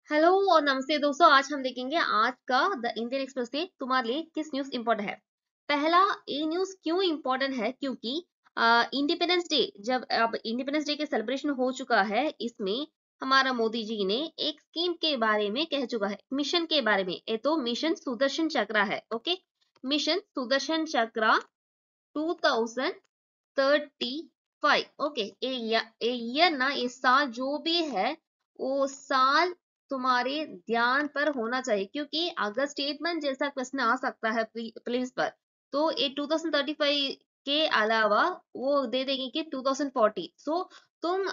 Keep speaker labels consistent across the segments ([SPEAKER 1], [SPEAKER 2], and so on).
[SPEAKER 1] Hello और नमस्ते दोस्तों। आज हम देखेंगे आज का द इंडियन एक्सप्रेस से तुम्हारे लिए किस न्यूज इंपॉर्टेंट है। पहला, ये न्यूज क्यों इंपॉर्टेंट है क्योंकि इंडिपेंडेंस डे, जब अब इंडिपेंडेंस डे के सेलिब्रेशन हो चुका है, इसमें हमारा मोदी जी ने एक स्कीम के बारे में कह चुका है, मिशन के बारे में। ये तो मिशन सुदर्शन चक्रा है। ओके, मिशन सुदर्शन चक्रा 2035। ओके, ये ईयर ना, ये साल जो भी है वो साल तुम्हारे ध्यान पर होना चाहिए, क्योंकि अगर स्टेटमेंट जैसा क्वेश्चन आ सकता है प्लीज पर, तो ये 2035 के अलावा वो दे देंगे कि 2040। सो तुम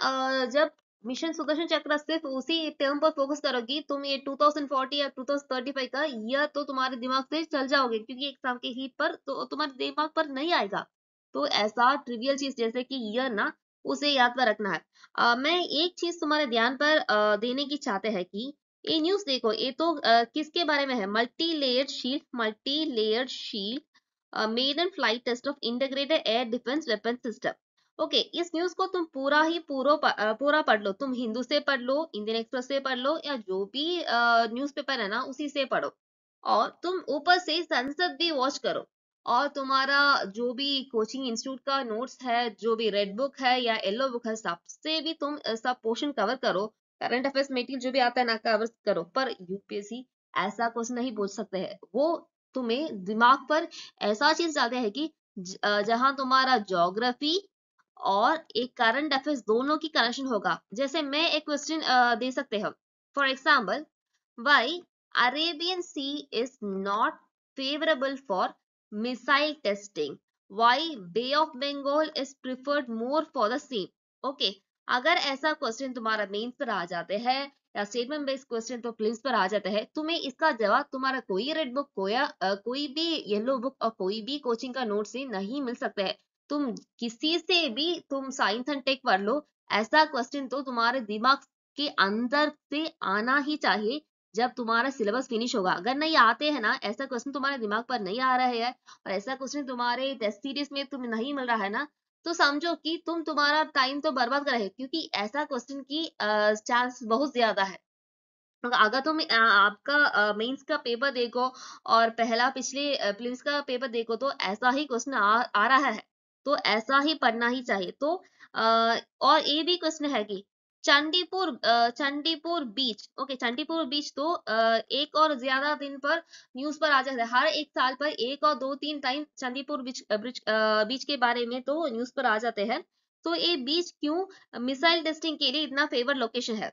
[SPEAKER 1] जब मिशन सुदर्शन चक्र सिर्फ उसी टर्म पर फोकस करोगी, तुम ये 2040 या 2035 का ईयर तो तुम्हारे दिमाग से चल जाओगे, क्योंकि एग्जाम के हीट पर तो तुम्हारे दिमाग पर नहीं आएगा। तो ऐसा ट्रिवियल चीज जैसे कि ईयर ना, उसे याद पर रखना है। मैं एक चीज तुम्हारे ध्यान पर देने की चाहते हैं कि ये न्यूज देखो, ये तो किसके बारे में है? Multi layered shield maiden flight test of integrated air defence weapon system. Okay, इस न्यूज को तुम पूरा पढ़ लो। तुम हिंदू से पढ़ लो, इंडियन एक्सप्रेस से पढ़ लो, या जो भी न्यूज़पेपर है ना उसी से पढ़ो। और तुम ऊपर से संसद भी वॉच करो। और तुम्हारा जो भी कोचिंग इंस्टीट्यूट का नोट्स है, जो भी रेड बुक है या येलो बुक है, सबसे भी तुम सब पोर्शन कवर करो। करंट अफेयर्स मटेरियल जो भी आता है ना, कवर करो। पर यूपीएससी ऐसा क्वेश्चन नहीं पूछ सकते हैं। वो तुम्हें दिमाग पर ऐसा चीज डालते हैं कि जहां तुम्हारा ज्योग्राफी और एक करंट अफेयर्स दोनों की कनेक्शन होगा। जैसे मैं एक क्वेश्चन दे सकते हैं, for example, why Arabian Sea is not favorable for missile testing? Why Bay of Bengal is preferred more for the same? Okay, अगर ऐसा क्वेश्चन तुम्हारा मेंस पर आ जाते हैं या स्टेटमेंट बेस्ड क्वेश्चन तो प्रीलिम्स पर आ जाते हैं, तुम्हें इसका जवाब तुम्हारा कोई रेड बुक कोई भी येलो बुक और कोई भी कोचिंग का नोट से नहीं मिल सकता है। तुम किसी से भी तुम साइंस एंड टेक पढ़ लो, ऐसा क्वेश्चन तो तुम्हारे दिमाग के अंदर से आना ही चाहिए जब तुम्हारा सिलेबस फिनिश होगा। अगर नहीं आते हैं ना, ऐसा क्वेश्चन तुम्हारे दिमाग पर नहीं आ रहा है और ऐसा क्वेश्चन तुम्हारे टेस्ट सीरीज में तुम्हें नहीं मिल रहा है ना, तो समझो कि तुम तुम्हारा टाइम तो बर्बाद कर रहे हो, क्योंकि ऐसा क्वेश्चन की चांस बहुत ज्यादा है। तो अगर तुम आपका मेंस का पेपर देखो और पहला पिछले प्रीलिम्स का पेपर देखो, तो ऐसा ही क्वेश्चन आ रहा है। तो ऐसा ही पढ़ना ही चाहिए। तो और ये भी क्वेश्चन है कि चंडीपुर बीच। ओके, चंडीपुर बीच तो एक और ज्यादा दिन पर न्यूज पर आ जाता है। हर एक साल पर एक और दो तीन टाइम चंडीपुर बीच के बारे में तो न्यूज पर आ जाते हैं। तो ये बीच क्यों मिसाइल टेस्टिंग के लिए इतना फेवर लोकेशन है?